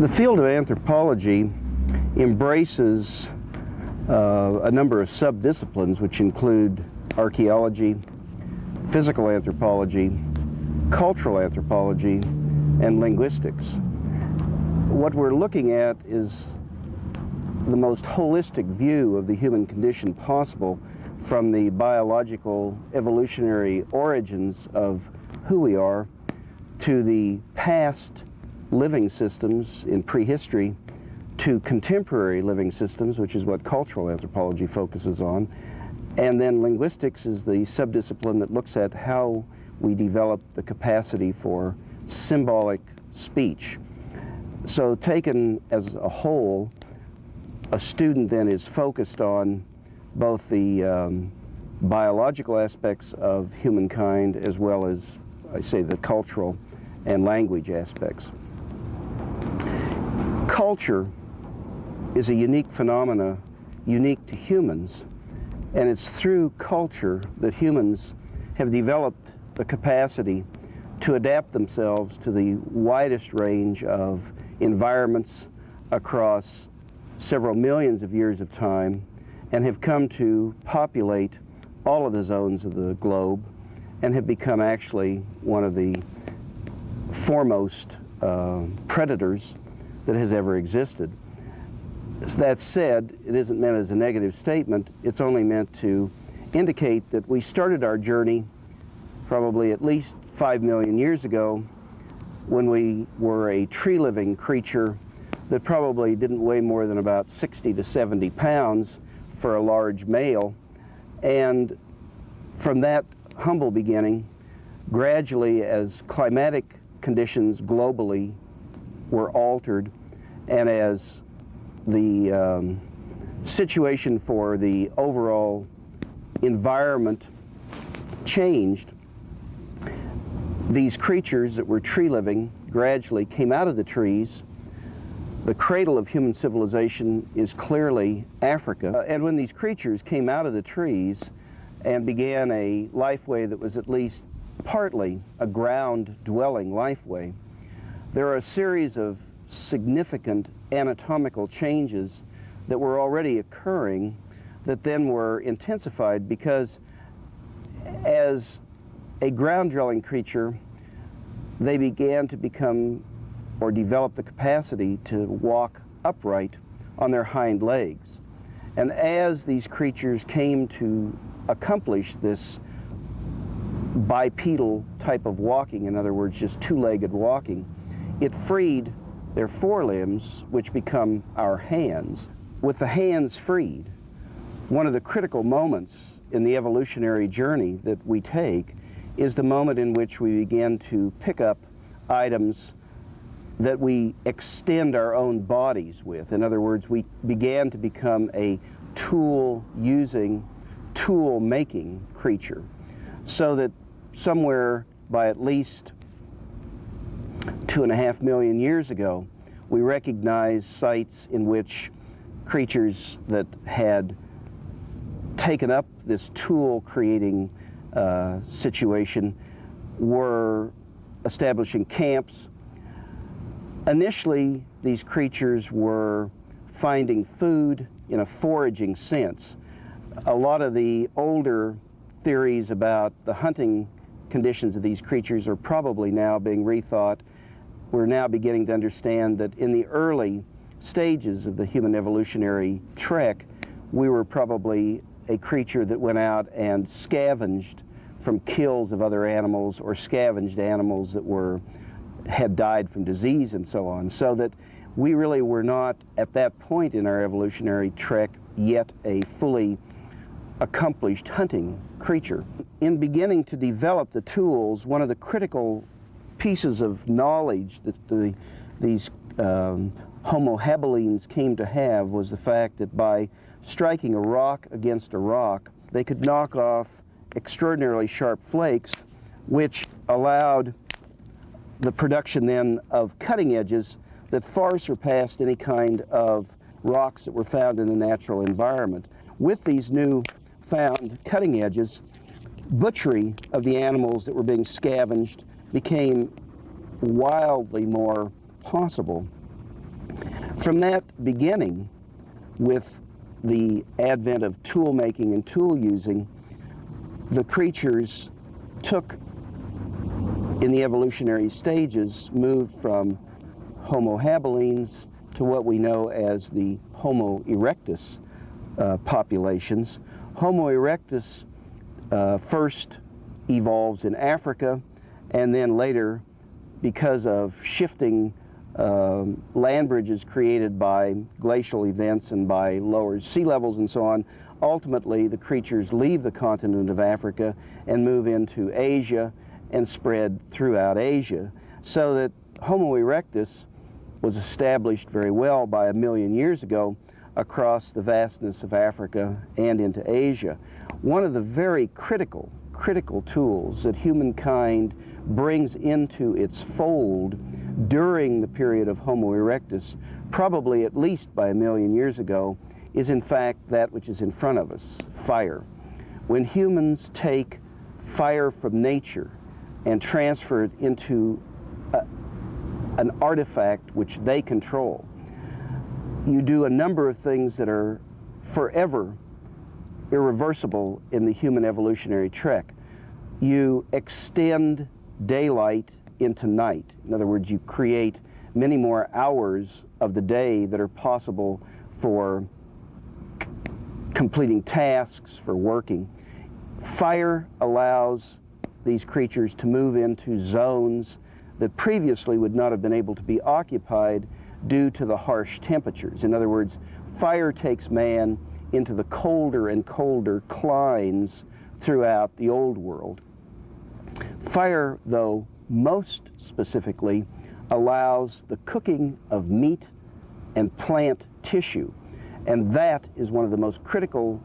The field of anthropology embraces a number of sub-disciplines which include archaeology, physical anthropology, cultural anthropology, and linguistics. What we're looking at is the most holistic view of the human condition possible, from the biological evolutionary origins of who we are to the past living systems in prehistory to contemporary living systems, which is what cultural anthropology focuses on. And then linguistics is the subdiscipline that looks at how we develop the capacity for symbolic speech. So taken as a whole, a student then is focused on both the biological aspects of humankind as well as, I say, the cultural and language aspects. Culture is a unique phenomena, unique to humans, and it's through culture that humans have developed the capacity to adapt themselves to the widest range of environments across several millions of years of time, and have come to populate all of the zones of the globe and have become actually one of the foremost predators that has ever existed. That said, it isn't meant as a negative statement. It's only meant to indicate that we started our journey probably at least 5 million years ago when we were a tree-living creature that probably didn't weigh more than about 60 to 70 pounds for a large male. And from that humble beginning, gradually as climatic conditions globally were altered and as the situation for the overall environment changed, these creatures that were tree-living gradually came out of the trees. The cradle of human civilization is clearly Africa. And when these creatures came out of the trees and began a lifeway that was at least partly a ground-dwelling lifeway, there are a series of significant anatomical changes that were already occurring that then were intensified because as a ground-dwelling creature, they began to become or develop the capacity to walk upright on their hind legs. And as these creatures came to accomplish this bipedal type of walking, in other words, just two-legged walking, it freed their forelimbs, which become our hands. With the hands freed, one of the critical moments in the evolutionary journey that we take is the moment in which we begin to pick up items that we extend our own bodies with. In other words, we began to become a tool-using, tool-making creature, so that somewhere by at least 2.5 million years ago, we recognized sites in which creatures that had taken up this tool-creating situation were establishing camps. Initially, these creatures were finding food in a foraging sense. A lot of the older theories about the hunting conditions of these creatures are probably now being rethought. We're now beginning to understand that in the early stages of the human evolutionary trek, we were probably a creature that went out and scavenged from kills of other animals or scavenged animals that had died from disease and so on, so that we really were not at that point in our evolutionary trek yet a fully accomplished hunting creature. In beginning to develop the tools, one of the critical pieces of knowledge that these Homo habilis came to have was the fact that by striking a rock against a rock, they could knock off extraordinarily sharp flakes, which allowed the production then of cutting edges that far surpassed any kind of rocks that were found in the natural environment. With these new found cutting edges, butchery of the animals that were being scavenged became wildly more possible. From that beginning, with the advent of tool making and tool using, the creatures took, in the evolutionary stages, moved from Homo habilis to what we know as the Homo erectus populations. Homo erectus first evolves in Africa, and then later, because of shifting land bridges created by glacial events and by lower sea levels and so on, ultimately the creatures leave the continent of Africa and move into Asia and spread throughout Asia, so that Homo erectus was established very well by 1 million years ago across the vastness of Africa and into Asia. One of the very critical tools that humankind brings into its fold during the period of Homo erectus, probably at least by 1 million years ago, is in fact that which is in front of us, fire. When humans take fire from nature and transfer it into an artifact which they control, you do a number of things that are forever irreversible in the human evolutionary trek. You extend daylight into night. In other words, you create many more hours of the day that are possible for completing tasks, for working. Fire allows these creatures to move into zones that previously would not have been able to be occupied due to the harsh temperatures. In other words, fire takes man into the colder and colder climes throughout the old world. Fire, though, most specifically allows the cooking of meat and plant tissue, and that is one of the most critical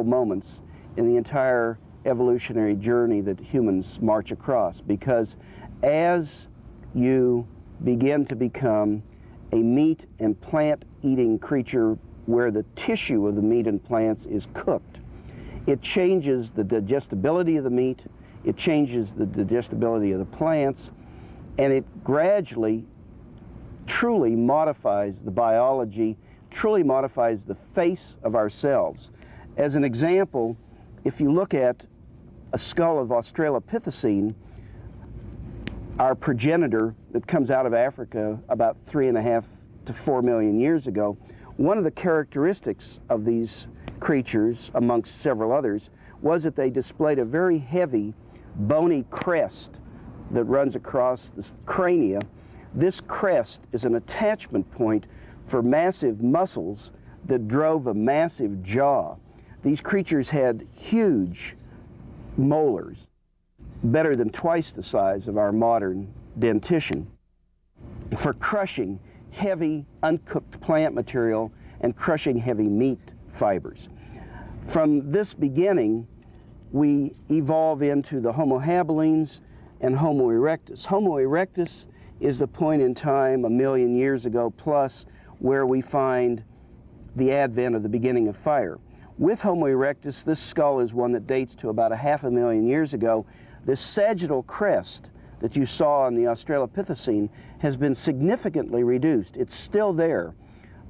moments in the entire evolutionary journey that humans march across, because as you begin to become a meat and plant eating creature where the tissue of the meat and plants is cooked, it changes the digestibility of the meat, it changes the digestibility of the plants, and it gradually truly modifies the biology, truly modifies the face of ourselves. As an example, if you look at a skull of Australopithecine, our progenitor that comes out of Africa about 3.5 to 4 million years ago, one of the characteristics of these creatures, amongst several others, was that they displayed a very heavy, bony crest that runs across the crania. This crest is an attachment point for massive muscles that drove a massive jaw. These creatures had huge molars, better than twice the size of our modern dentition, for crushing heavy, uncooked plant material and crushing heavy meat fibers. From this beginning, we evolve into the Homo habilis and Homo erectus. Homo erectus is the point in time 1 million years ago plus where we find the advent of the beginning of fire. With Homo erectus, this skull is one that dates to about 500,000 years ago. This sagittal crest that you saw on the Australopithecine has been significantly reduced. It's still there,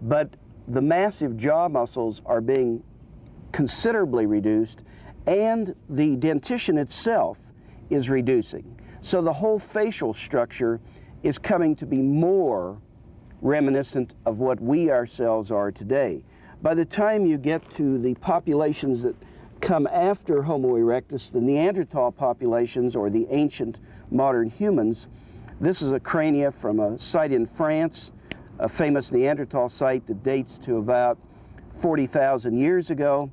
but the massive jaw muscles are being considerably reduced, and the dentition itself is reducing. So the whole facial structure is coming to be more reminiscent of what we ourselves are today. By the time you get to the populations that come after Homo erectus, the Neanderthal populations, or the ancient modern humans, this is a crania from a site in France, a famous Neanderthal site that dates to about 40,000 years ago.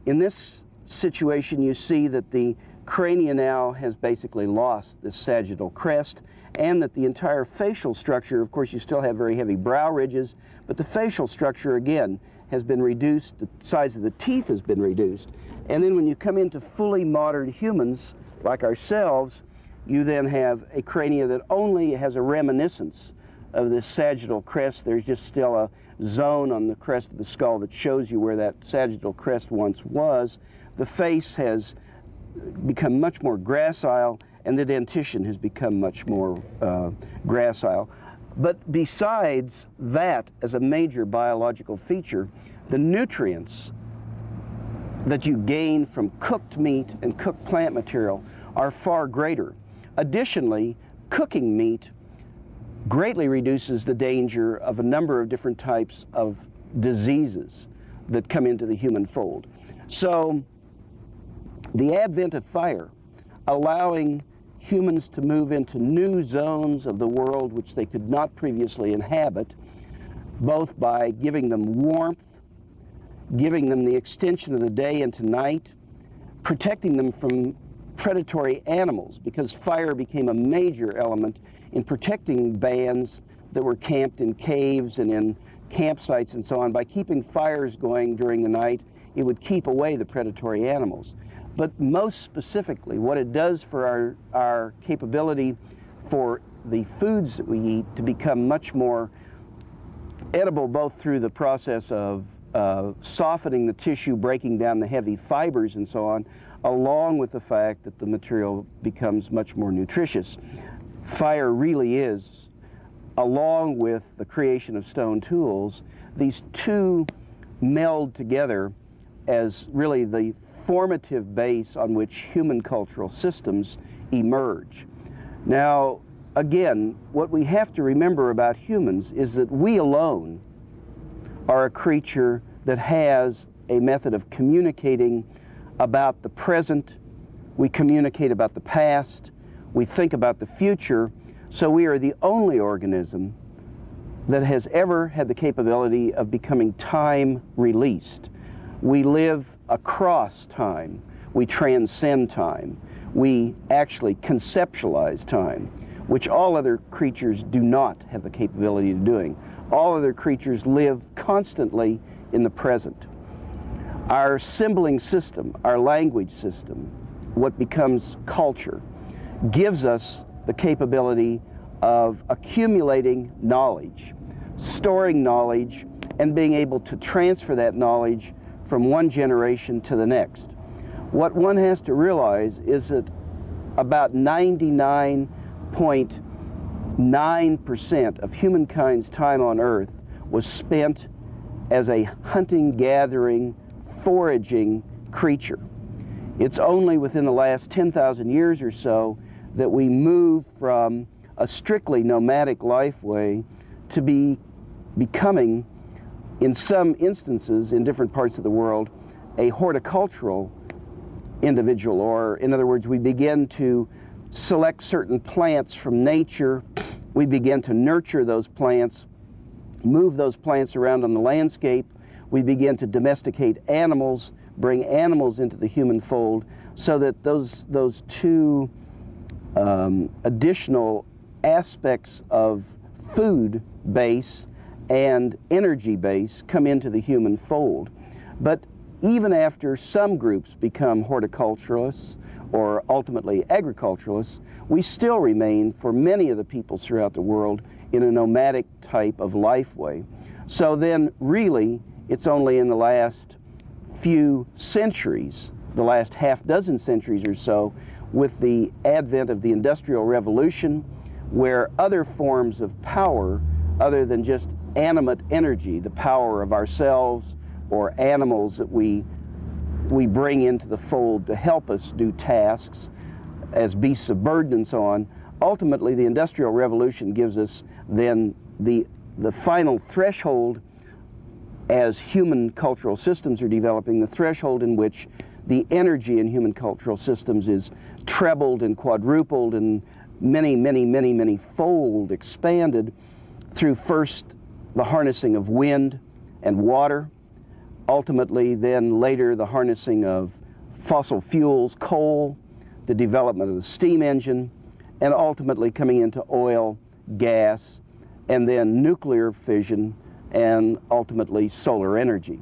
In this situation, you see that the crania now has basically lost this sagittal crest, and that the entire facial structure, of course you still have very heavy brow ridges, but the facial structure again has been reduced, the size of the teeth has been reduced. And then when you come into fully modern humans like ourselves, you then have a crania that only has a reminiscence of this sagittal crest. There's just still a zone on the crest of the skull that shows you where that sagittal crest once was. The face has become much more gracile, and the dentition has become much more gracile. But besides that, as a major biological feature, the nutrients that you gain from cooked meat and cooked plant material are far greater. Additionally, cooking meat greatly reduces the danger of a number of different types of diseases that come into the human fold. So the advent of fire, allowing humans to move into new zones of the world which they could not previously inhabit, both by giving them warmth, giving them the extension of the day into night, protecting them from predatory animals, because fire became a major element in protecting bands that were camped in caves and in campsites and so on. By keeping fires going during the night, it would keep away the predatory animals. But most specifically, what it does for our capability for the foods that we eat to become much more edible, both through the process of softening the tissue, breaking down the heavy fibers and so on, along with the fact that the material becomes much more nutritious. Fire really is, along with the creation of stone tools, these two meld together as really the formative base on which human cultural systems emerge. Now, again, what we have to remember about humans is that we alone are a creature that has a method of communicating about the present. We communicate about the past. We think about the future. So we are the only organism that has ever had the capability of becoming time released. We live across time. We transcend time. We actually conceptualize time, which all other creatures do not have the capability of doing. All other creatures live constantly in the present. Our symboling system, our language system, what becomes culture, gives us the capability of accumulating knowledge, storing knowledge, and being able to transfer that knowledge from one generation to the next. What one has to realize is that about 99.9% of humankind's time on Earth was spent as a hunting, gathering, foraging creature. It's only within the last 10,000 years or so that we move from a strictly nomadic lifeway to becoming, in some instances in different parts of the world, a horticultural individual, or in other words, we begin to select certain plants from nature, we begin to nurture those plants, move those plants around on the landscape, we begin to domesticate animals, bring animals into the human fold, so that those two additional aspects of food base and energy base come into the human fold. But even after some groups become horticulturalists or ultimately agriculturalists, we still remain, for many of the peoples throughout the world, in a nomadic type of lifeway. So then really it's only in the last few centuries, the last half dozen centuries or so, with the advent of the Industrial Revolution, where other forms of power, other than just animate energy, the power of ourselves or animals that we bring into the fold to help us do tasks as beasts of burden and so on, ultimately the Industrial Revolution gives us then the final threshold as human cultural systems are developing, the threshold in which the energy in human cultural systems is trebled and quadrupled and many fold expanded through first the harnessing of wind and water, ultimately then later the harnessing of fossil fuels, coal, the development of the steam engine, and ultimately coming into oil, gas, and then nuclear fission, and ultimately solar energy.